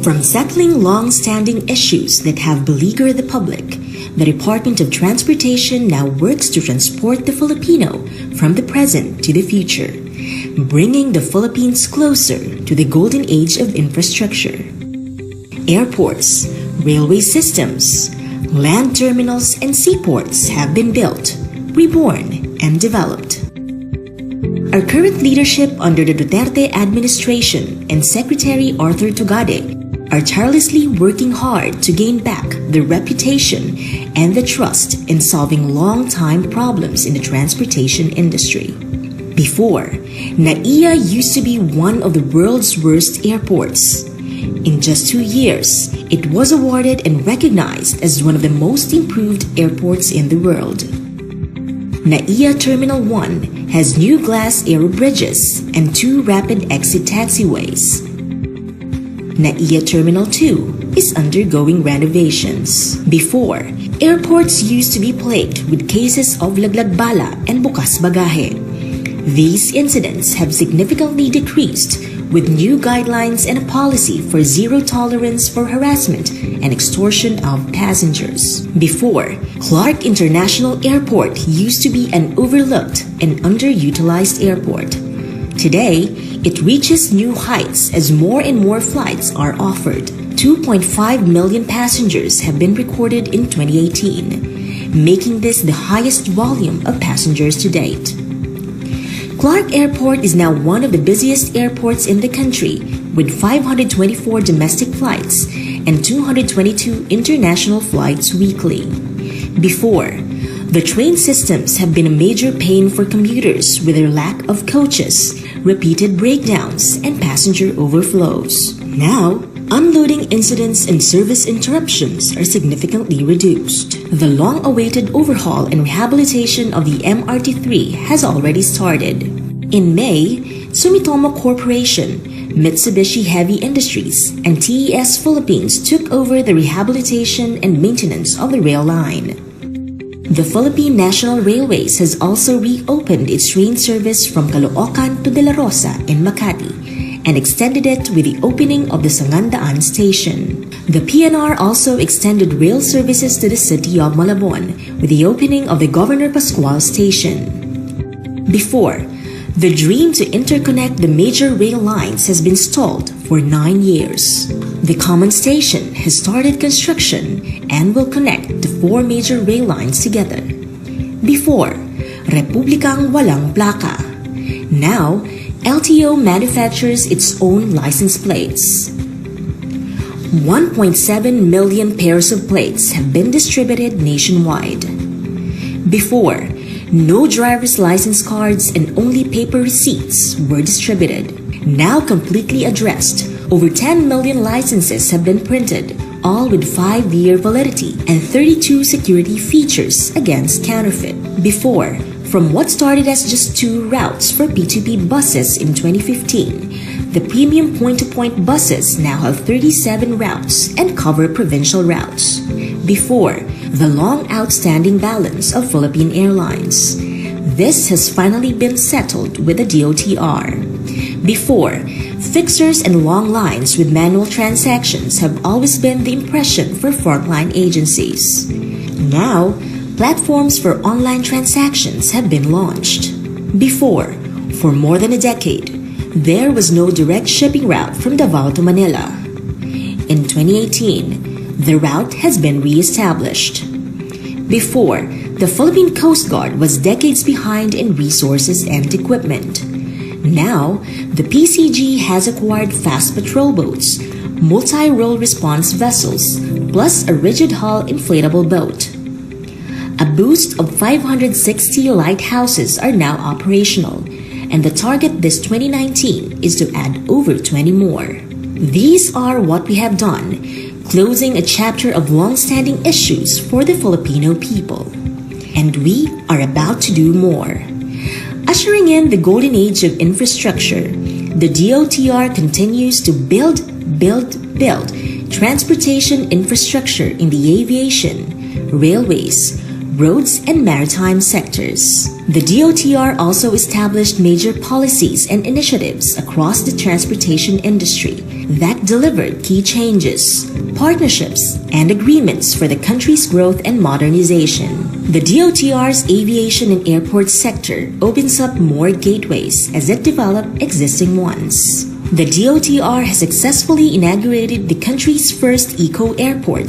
From settling long-standing issues that have beleaguered the public, the Department of Transportation now works to transport the Filipino from the present to the future, bringing the Philippines closer to the golden age of infrastructure. Airports, railway systems, land terminals, and seaports have been built, reborn, and developed. Our current leadership under the Duterte administration and Secretary Arthur Tugade are tirelessly working hard to gain back the reputation and the trust in solving long-time problems in the transportation industry. Before, NAIA used to be one of the world's worst airports. In just 2 years, it was awarded and recognized as one of the most improved airports in the world. NAIA Terminal 1 has new glass aero bridges and 2 rapid exit taxiways. NAIA Terminal 2 is undergoing renovations. Before, airports used to be plagued with cases of laglagbala and bukas bagahe. These incidents have significantly decreased with new guidelines and a policy for zero tolerance for harassment and extortion of passengers. Before, Clark International Airport used to be an overlooked and underutilized airport. Today, it reaches new heights as more and more flights are offered. 2.5 million passengers have been recorded in 2018, making this the highest volume of passengers to date. Clark Airport is now one of the busiest airports in the country, with 524 domestic flights and 222 international flights weekly. Before, the train systems have been a major pain for commuters with their lack of coaches, repeated breakdowns, and passenger overflows. Now, unloading incidents and service interruptions are significantly reduced. The long-awaited overhaul and rehabilitation of the MRT-3 has already started. In May, Sumitomo Corporation, Mitsubishi Heavy Industries, and TES Philippines took over the rehabilitation and maintenance of the rail line. The Philippine National Railways has also reopened its train service from Caloocan to De La Rosa in Makati and extended it with the opening of the Sangandaan station. The PNR also extended rail services to the city of Malabon with the opening of the Governor Pascual station. Before, the dream to interconnect the major rail lines has been stalled for 9 years. The Common Station has started construction and will connect the 4 major rail lines together. Before, Republikang Walang Plaka. Now, LTO manufactures its own license plates. 1.7 million pairs of plates have been distributed nationwide. Before, no driver's license cards and only paper receipts were distributed. Now completely addressed, over 10 million licenses have been printed, all with 5-year validity and 32 security features against counterfeit. Before, from what started as just 2 routes for P2P buses in 2015, the premium point-to-point buses now have 37 routes and cover provincial routes. Before, the long outstanding balance of Philippine Airlines. This has finally been settled with the DOTR. Before, fixers and long lines with manual transactions have always been the impression for frontline agencies. Now, platforms for online transactions have been launched. Before, for more than a decade, there was no direct shipping route from Davao to Manila. In 2018, the route has been re-established. Before, the Philippine Coast Guard was decades behind in resources and equipment. Now, the PCG has acquired fast patrol boats, multi-role response vessels, plus a rigid-hull inflatable boat. A boost of 560 lighthouses are now operational, and the target this 2019 is to add over 20 more. These are what we have done, closing a chapter of long-standing issues for the Filipino people. And we are about to do more. Ushering in the golden age of infrastructure, the DOTR continues to build transportation infrastructure in the aviation, railways, roads, and maritime sectors. The DOTR also established major policies and initiatives across the transportation industry that delivered key changes, partnerships, and agreements for the country's growth and modernization. The DOTR's aviation and airport sector opens up more gateways as it develops existing ones. The DOTR has successfully inaugurated the country's first eco-airport.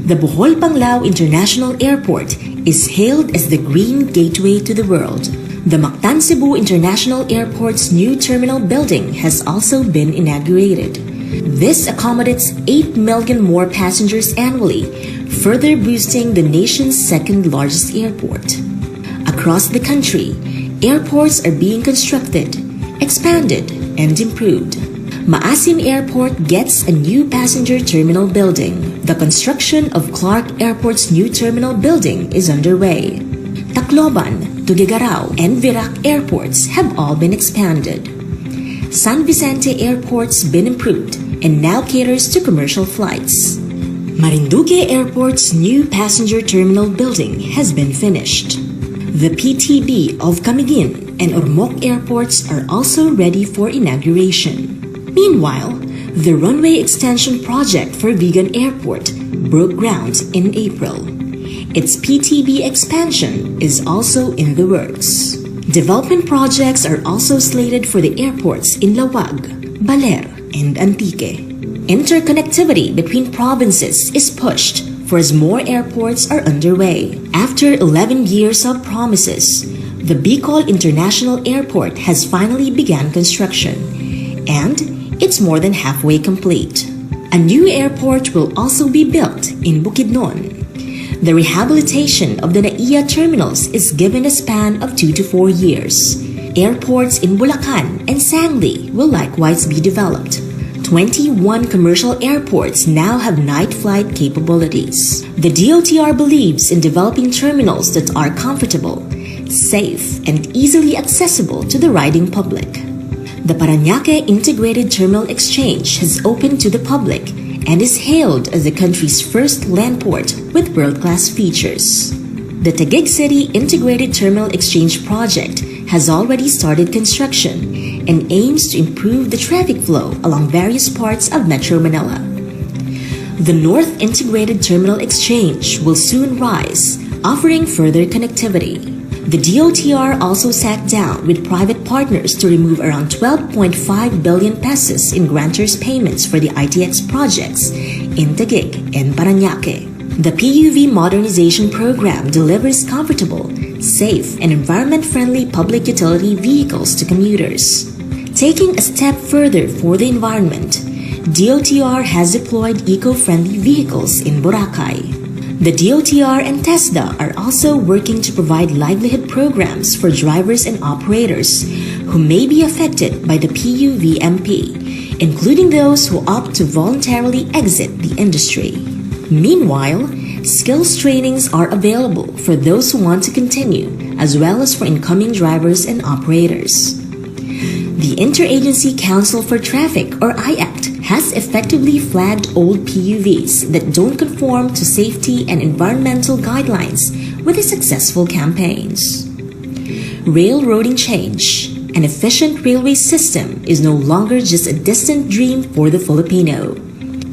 The Bohol Panglao International Airport is hailed as the green gateway to the world. The Mactan Cebu International Airport's new terminal building has also been inaugurated. This accommodates 8 million more passengers annually, further boosting the nation's second-largest airport. Across the country, airports are being constructed, expanded, and improved. Maasim Airport gets a new passenger terminal building. The construction of Clark Airport's new terminal building is underway. Tacloban, Tuguegarao, and Virac airports have all been expanded. San Vicente Airport's been improved and now caters to commercial flights. Marinduque Airport's new passenger terminal building has been finished. The PTB of Camiguin and Ormoc airports are also ready for inauguration. Meanwhile, the runway extension project for Vigan Airport broke ground in April. Its PTB expansion is also in the works. Development projects are also slated for the airports in Lawag, Baler, and Antique. Interconnectivity between provinces is pushed for as more airports are underway. After 11 years of promises, the Bicol International Airport has finally begun construction, and it's more than halfway complete. A new airport will also be built in Bukidnon. The rehabilitation of the NAIA terminals is given a span of 2 to 4 years. Airports in Bulacan and Sangli will likewise be developed. 21 commercial airports now have night flight capabilities. The DOTR believes in developing terminals that are comfortable, safe, and easily accessible to the riding public. The Parañaque Integrated Terminal Exchange has opened to the public and is hailed as the country's first land port with world-class features. The Taguig City Integrated Terminal Exchange project has already started construction and aims to improve the traffic flow along various parts of Metro Manila. The North Integrated Terminal Exchange will soon rise, offering further connectivity. The DOTR also sat down with private partners to remove around 12.5 billion pesos in grantors payments for the ITX projects in Taguig and Parañaque. The PUV modernization program delivers comfortable, safe, and environment-friendly public utility vehicles to commuters. Taking a step further for the environment, DOTR has deployed eco-friendly vehicles in Boracay. The DOTR and TESDA are also working to provide livelihood programs for drivers and operators who may be affected by the PUVMP, including those who opt to voluntarily exit the industry. Meanwhile, skills trainings are available for those who want to continue, as well as for incoming drivers and operators. The Interagency Council for Traffic, or IACT, has effectively flagged old PUVs that don't conform to safety and environmental guidelines with the successful campaigns. Railroading change. An efficient railway system is no longer just a distant dream for the Filipino.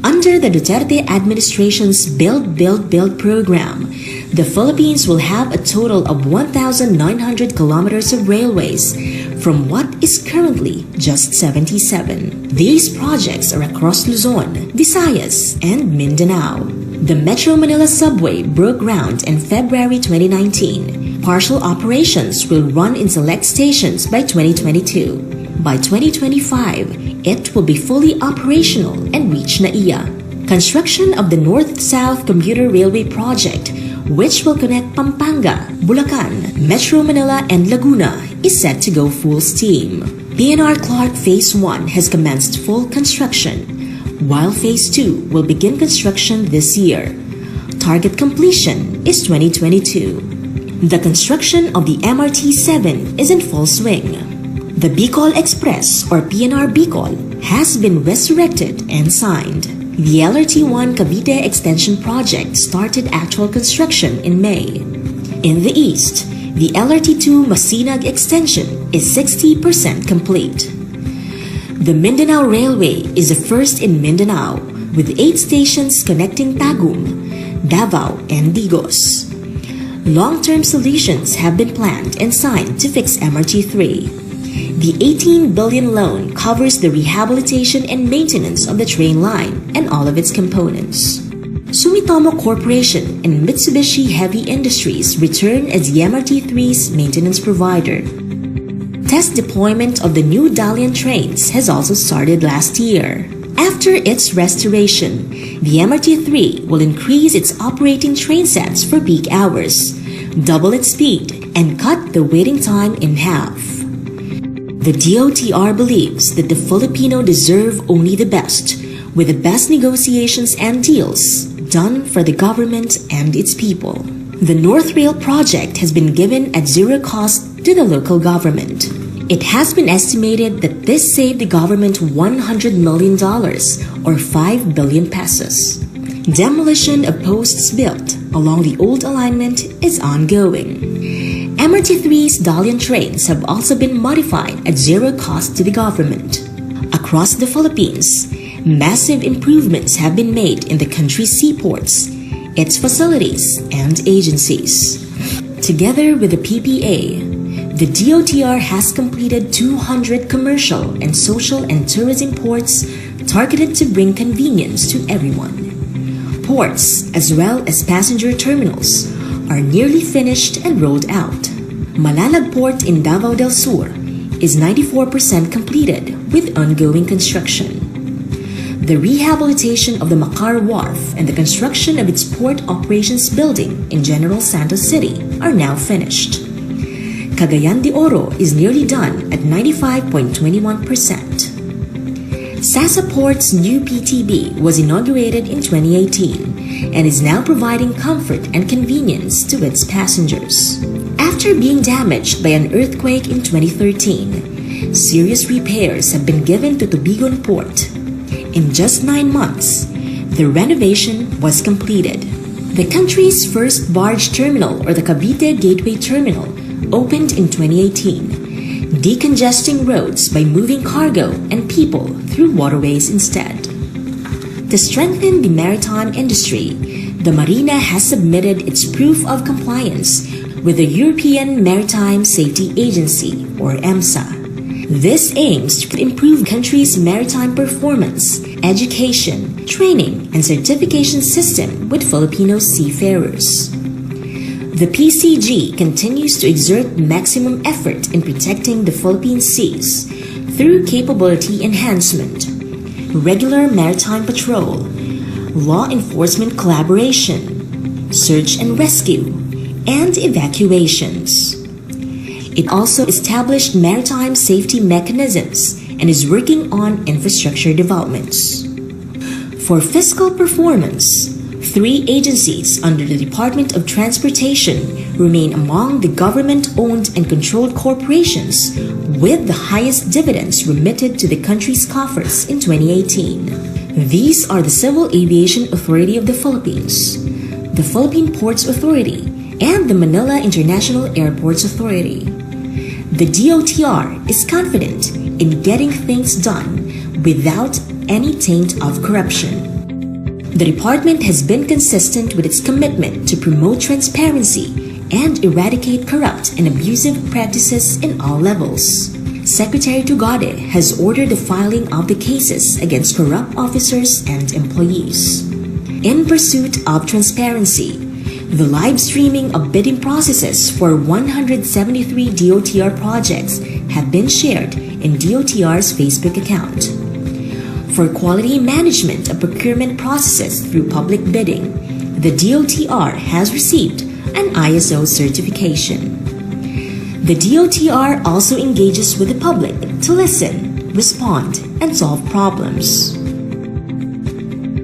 Under the Duterte administration's Build, Build, Build program, the Philippines will have a total of 1,900 kilometers of railways from what is currently just 77. These projects are across Luzon, Visayas, and Mindanao. The Metro Manila subway broke ground in February 2019. Partial operations will run in select stations by 2022. By 2025, it will be fully operational and reach NAIA. Construction of the North-South Commuter Railway Project, which will connect Pampanga, Bulacan, Metro Manila, and Laguna, is set to go full steam. PNR Clark Phase 1 has commenced full construction, while Phase 2 will begin construction this year. Target completion is 2022. The construction of the MRT-7 is in full swing. The Bicol Express, or PNR Bicol, has been resurrected and signed. The LRT-1 Cavite Extension Project started actual construction in May. In the east, the LRT-2 Masinag Extension is 60% complete. The Mindanao Railway is the first in Mindanao, with 8 stations connecting Tagum, Davao, and Digos. Long-term solutions have been planned and signed to fix MRT-3. The 18 billion loan covers the rehabilitation and maintenance of the train line and all of its components. Sumitomo Corporation and Mitsubishi Heavy Industries return as the MRT-3's maintenance provider. Test deployment of the new Dalian trains has also started last year. After its restoration, the MRT-3 will increase its operating train sets for peak hours, double its speed, and cut the waiting time in half. The DOTR believes that the Filipino deserve only the best, with the best negotiations and deals done for the government and its people. The North Rail project has been given at zero cost to the local government. It has been estimated that this saved the government $100 million or 5 billion pesos. Demolition of posts built along the old alignment is ongoing. MRT-3's Dalian trains have also been modified at zero cost to the government. Across the Philippines, massive improvements have been made in the country's seaports, its facilities, and agencies. Together with the PPA, the DOTR has completed 200 commercial and social and tourism ports targeted to bring convenience to everyone. Ports, as well as passenger terminals, are nearly finished and rolled out. Malalag Port in Davao del Sur is 94% completed with ongoing construction. The rehabilitation of the Makar Wharf and the construction of its port operations building in General Santos City are now finished. Cagayan de Oro is nearly done at 95.21%. Sasa Port's new PTB was inaugurated in 2018 and is now providing comfort and convenience to its passengers. After being damaged by an earthquake in 2013, serious repairs have been given to Tubigon Port. In just 9 months, the renovation was completed. The country's first barge terminal, or the Cavite Gateway Terminal, opened in 2018, decongesting roads by moving cargo and people through waterways instead. To strengthen the maritime industry, the Marina has submitted its proof of compliance with the European Maritime Safety Agency, or EMSA. This aims to improve the country's maritime performance, education, training, and certification system with Filipino seafarers. The PCG continues to exert maximum effort in protecting the Philippine seas through capability enhancement, regular maritime patrol, law enforcement collaboration, search and rescue, and evacuations. It also established maritime safety mechanisms and is working on infrastructure developments. For fiscal performance, 3 agencies under the Department of Transportation remain among the government-owned and controlled corporations with the highest dividends remitted to the country's coffers in 2018. These are the Civil Aviation Authority of the Philippines, the Philippine Ports Authority, and the Manila International Airports Authority. The DOTR is confident in getting things done without any taint of corruption. The department has been consistent with its commitment to promote transparency and eradicate corrupt and abusive practices in all levels. Secretary Tugade has ordered the filing of the cases against corrupt officers and employees. In pursuit of transparency, the live streaming of bidding processes for 173 DOTR projects have been shared in DOTR's Facebook account. For quality management of procurement processes through public bidding, the DOTR has received an ISO certification. The DOTR also engages with the public to listen, respond, and solve problems.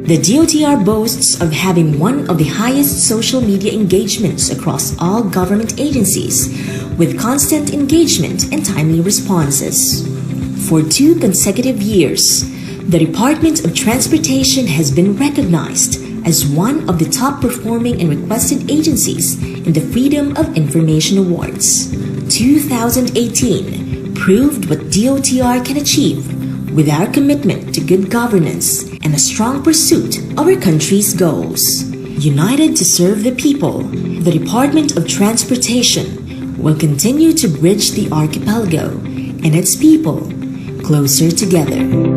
The DOTR boasts of having one of the highest social media engagements across all government agencies, with constant engagement and timely responses. For 2 consecutive years, the Department of Transportation has been recognized as one of the top performing and requested agencies in the Freedom of Information Awards. 2018 proved what DOTR can achieve With our commitment to good governance and a strong pursuit of our country's goals, united to serve the people, the Department of Transportation will continue to bridge the archipelago and its people closer together.